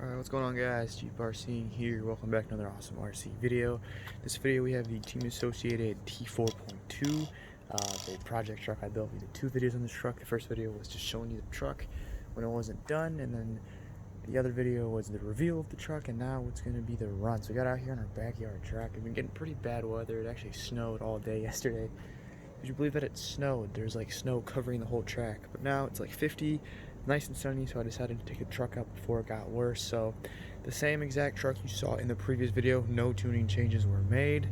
Alright, what's going on, guys? Jeep RC here. Welcome back to another awesome RC video. This video we have the Team Associated T4.2, the project truck I built. We did two videos on this truck. The first video was just showing you the truck when it wasn't done, and then the other video was the reveal of the truck, and now it's going to be the run. So we got out here on our backyard track. We've been getting pretty bad weather. It actually snowed all day yesterday. Would you believe that it snowed? There's like snow covering the whole track, but now it's like 50, nice and sunny, so I decided to take the truck out before it got worse. So the same exact truck you saw in the previous video, no tuning changes were made.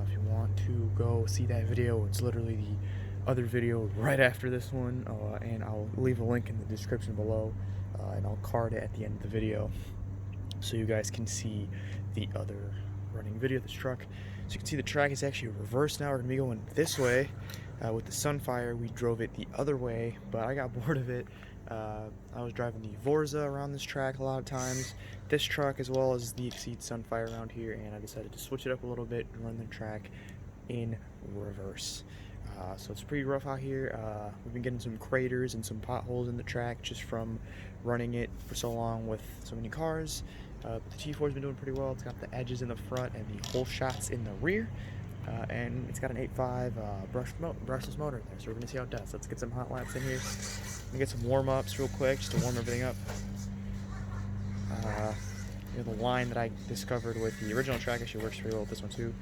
If you want to go see that video, it's literally the other video right after this one, and I'll leave a link in the description below, and I'll card it at the end of the video so you guys can see the other running video of this truck. So you can see the track is actually reversed now. We're going to be going this way. With the Sunfire, we drove it the other way, but I got bored of it. I was driving the Vorza around this track a lot of times, this truck as well as the Exceed Sunfire around here, and I decided to switch it up a little bit and run the track in reverse. So it's pretty rough out here. We've been getting some craters and some potholes in the track just from running it for so long with so many cars. But the T4's been doing pretty well. It's got the edges in the front and the hole shots in the rear. And it's got an 8.5 brushless motor in there, so we're going to see how it does. Let's get some hot laps in here. Let me get some warm-ups real quick just to warm everything up. The line that I discovered with the original track actually works pretty well with this one too.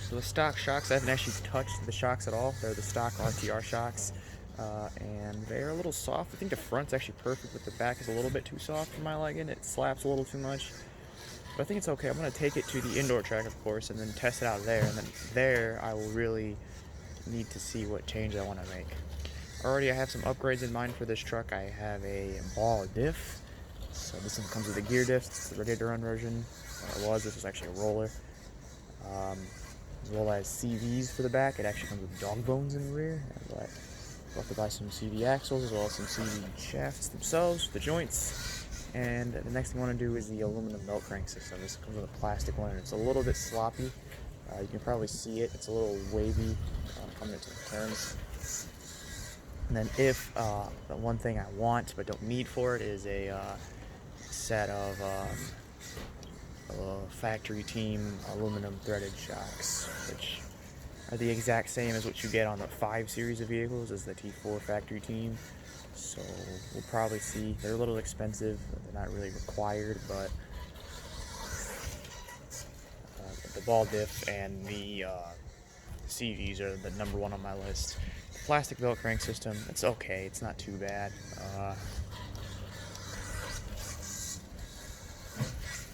So the stock shocks, I haven't actually touched the shocks at all. They're the stock RTR shocks, and they're a little soft. I think the front's actually perfect, but the back is a little bit too soft for my liking. It slaps a little too much, but I think it's okay. I'm going to take it to the indoor track, of course, and then test it out there, and then there I will really need to see what change I want to make. Already I have some upgrades in mind for this truck. I have a ball diff, so this one comes with a gear diff. It's the Ready to Run version. This was actually a roller. As well as CVs for the back. It actually comes with dog bones in the rear. But I'll have to buy some CV axles as well as some CV shafts themselves, the joints. And the next thing I want to do is the aluminum belt crank system. This comes with a plastic one, and it's a little bit sloppy. You can probably see it. It's a little wavy coming into the turns. And then if the one thing I want but don't need for it is a set of factory team aluminum threaded shocks, which are the exact same as what you get on the 5 series of vehicles as the T4 factory team. So we'll probably see. They're a little expensive, they're not really required, but the ball diff and the CVs are the #1 on my list. The plastic belt crank system, it's okay, it's not too bad.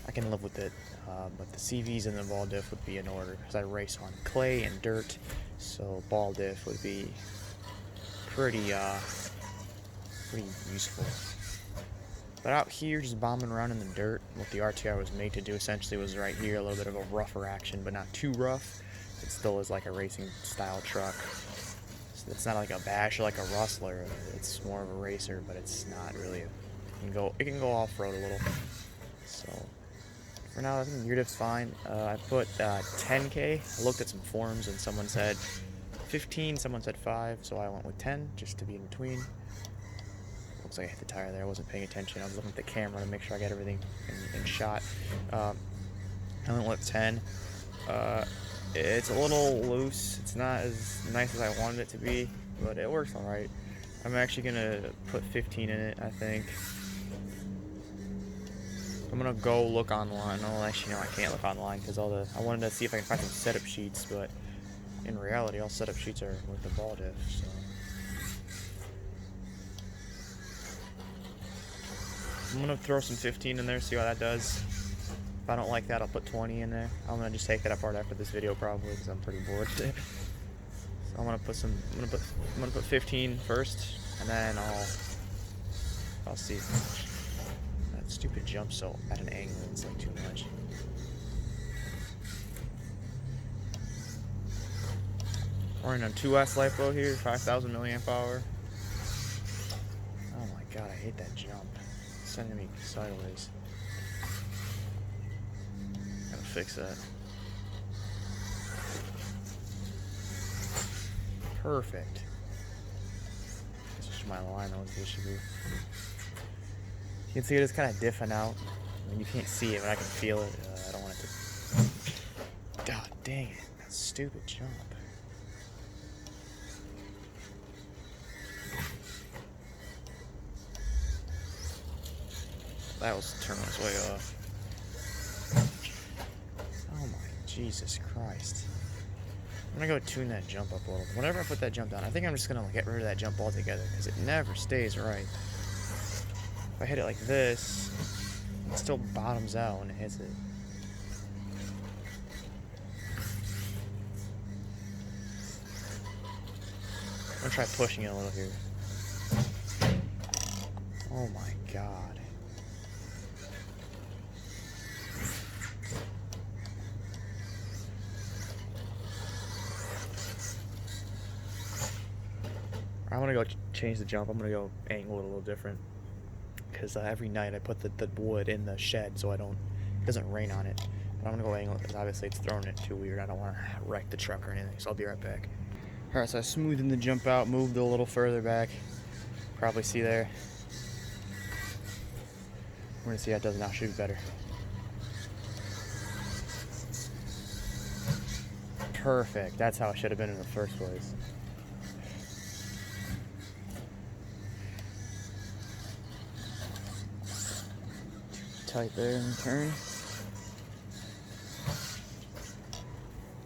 I can live with it, but the CVs and the ball diff would be in order because I race on clay and dirt, so ball diff would be pretty useful. But out here, just bombing around in the dirt, what the RTR was made to do essentially was right here, a little bit of a rougher action, but not too rough. It still is like a racing style truck. So it's not like a bash or like a rustler. It's more of a racer, but it's not really. It can go off road a little. So for now, I think the gear diff's fine. I put 10K. I looked at some forums and someone said 15, someone said 5, so I went with 10 just to be in between. Looks like I hit the tire there. I wasn't paying attention. I was looking at the camera to make sure I got everything in shot. I went with 10. It's a little loose. It's not as nice as I wanted it to be, but it works all right. I'm actually gonna put 15 in it, I think. I'm gonna go look online. No, actually, no, I can't look online because I wanted to see if I can find some setup sheets, but in reality, all setup sheets are with the ball diff. So I'm gonna throw some 15 in there, see how that does. If I don't like that, I'll put 20 in there. I'm gonna just take that apart after this video probably because I'm pretty bored. So I'm gonna put 15 first, and then I'll see. Stupid jump so at an angle, it's like too much. We're in a 2S LiPo here, 5,000 milliamp hour. Oh my god, I hate that jump. It's sending me sideways. fix that. Perfect. This is my line that was the issue. You can see it is kind of diffing out. I mean, you can't see it, but I can feel it. I don't want it to. God dang it. That stupid jump. That was turning its way off. Oh my Jesus Christ. I'm gonna go tune that jump up a little. Whenever I put that jump down, I think I'm just gonna get rid of that jump altogether because it never stays right. If I hit it like this, it still bottoms out when it hits it. I'm gonna try pushing it a little here. Oh my God. I'm gonna go change the jump. I'm gonna go angle it a little different because every night I put the wood in the shed so it doesn't rain on it. But I'm gonna go angle it because obviously it's throwing it too weird. I don't want to wreck the truck or anything, so I'll be right back. All right, so I smoothed the jump out, moved it a little further back. Probably see there. We're gonna see how it does now. Should be better. Perfect. That's how it should have been in the first place. Tight there and turn.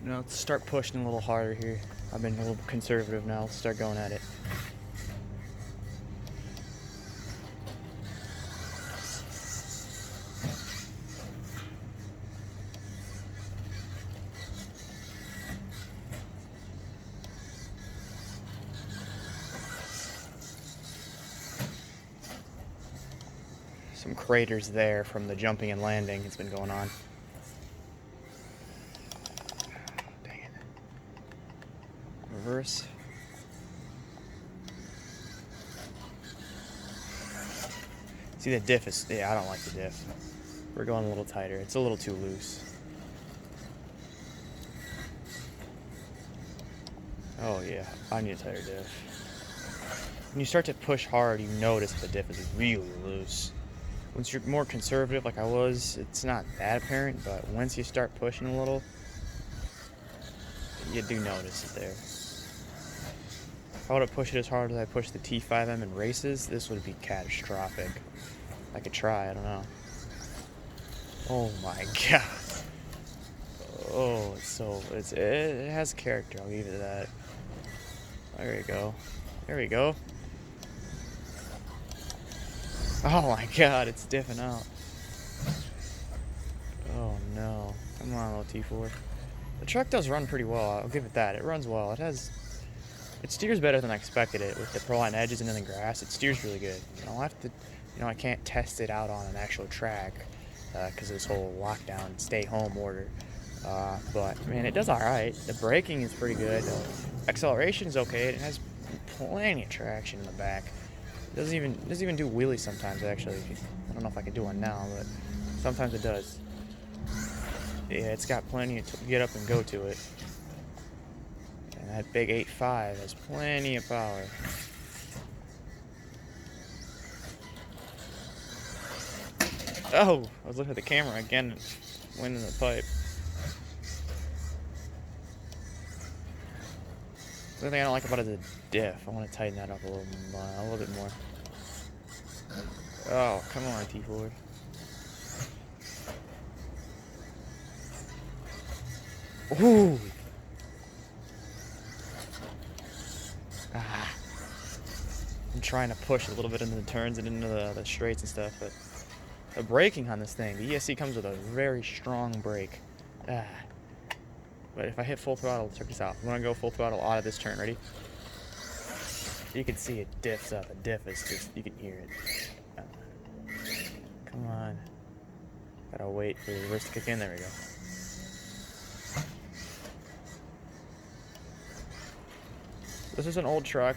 Now let's start pushing a little harder here. I've been a little conservative now. Let's start going at it. Some craters there from the jumping and landing. It's been going on. Dang it. Reverse. See, the diff is, yeah, I don't like the diff. We're going a little tighter. It's a little too loose. Oh yeah, I need a tighter diff. When you start to push hard, you notice the diff is really loose. Once you're more conservative like I was, it's not that apparent, but once you start pushing a little, you do notice it there. If I would have pushed it as hard as I pushed the T5M in races, this would be catastrophic. I could try, I don't know. Oh my God. Oh, it has character, I'll give it that. There you go. There we go. Oh my God, it's diffing out. Oh no. Come on, little T4. The truck does run pretty well, I'll give it that. It runs well. It steers better than I expected it with the Proline edges and in the grass. It steers really good. I'll have to, I can't test it out on an actual track because of this whole lockdown, stay home order. But man, it does all right. The braking is pretty good. Acceleration is okay. It has plenty of traction in the back. It doesn't even do wheelies sometimes, actually. I don't know if I can do one now, but sometimes it does. Yeah, it's got plenty to get up and go to it. And that big 8.5 has plenty of power. Oh, I was looking at the camera again and went in the pipe. The only thing I don't like about it is the diff. I want to tighten that up a little bit more. Oh, come on, T4. Ooh. Ah. I'm trying to push a little bit into the turns and into the straights and stuff, but the braking on this thing, the ESC comes with a very strong brake. Ah. But if I hit full throttle, check this out. I'm gonna go full throttle out of this turn. Ready? You can see it diffs up. The diff is just, you can hear it. Come on. Gotta wait for the reverse to kick in. There we go. This is an old truck.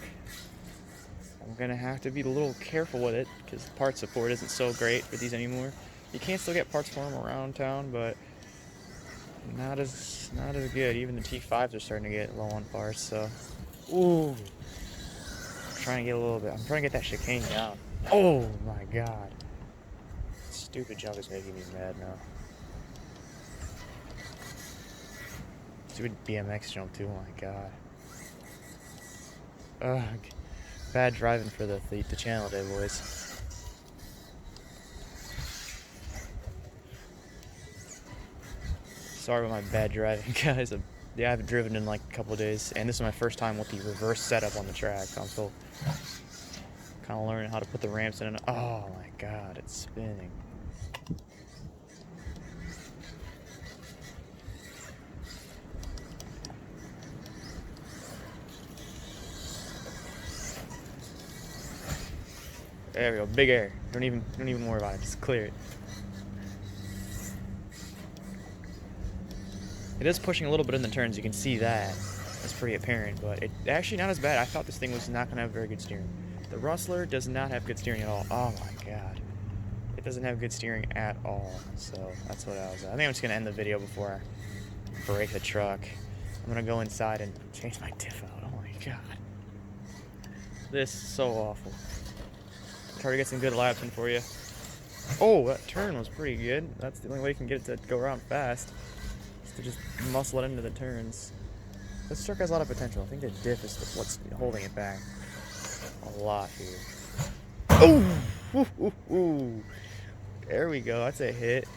I'm gonna have to be a little careful with it because part support isn't so great for these anymore. You can still get parts for them around town, but not as good. Even the T5s are starting to get low on parts. So, ooh, I'm trying to get a little bit. I'm trying to get that chicane down. Oh my god, stupid jump is making me mad now. Stupid BMX jump too. Oh my god. Ugh, bad driving for the channel day, boys. Sorry about my bad driving, guys. Yeah, I haven't driven in like a couple of days, and this is my first time with the reverse setup on the track. I'm still kind of learning how to put the ramps in. Oh my god, it's spinning. There we go, big air. Don't even worry about it. Just clear it. It is pushing a little bit in the turns. You can see that. That's pretty apparent, but it actually not as bad. I thought this thing was not going to have very good steering. The Rustler does not have good steering at all. Oh my god. It doesn't have good steering at all. So that's what I was at. I think I'm just going to end the video before I break the truck. I'm going to go inside and change my diff out. Oh my god. This is so awful. Try to get some good laps in for you. Oh, that turn was pretty good. That's the only way you can get it to go around fast. To just muscle it into the turns. This truck has a lot of potential. I think the diff is what's holding it back a lot here. Oh! Ooh, ooh, ooh. There we go. That's a hit.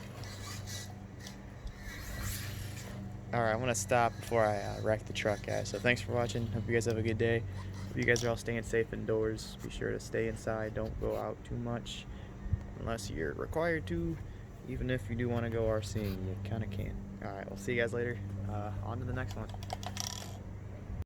Alright, I'm going to stop before I wreck the truck, guys. So thanks for watching. Hope you guys have a good day. Hope you guys are all staying safe indoors. Be sure to stay inside. Don't go out too much unless you're required to. Even if you do want to go RCing, you kind of can. Alright, we'll see you guys later. On to the next one.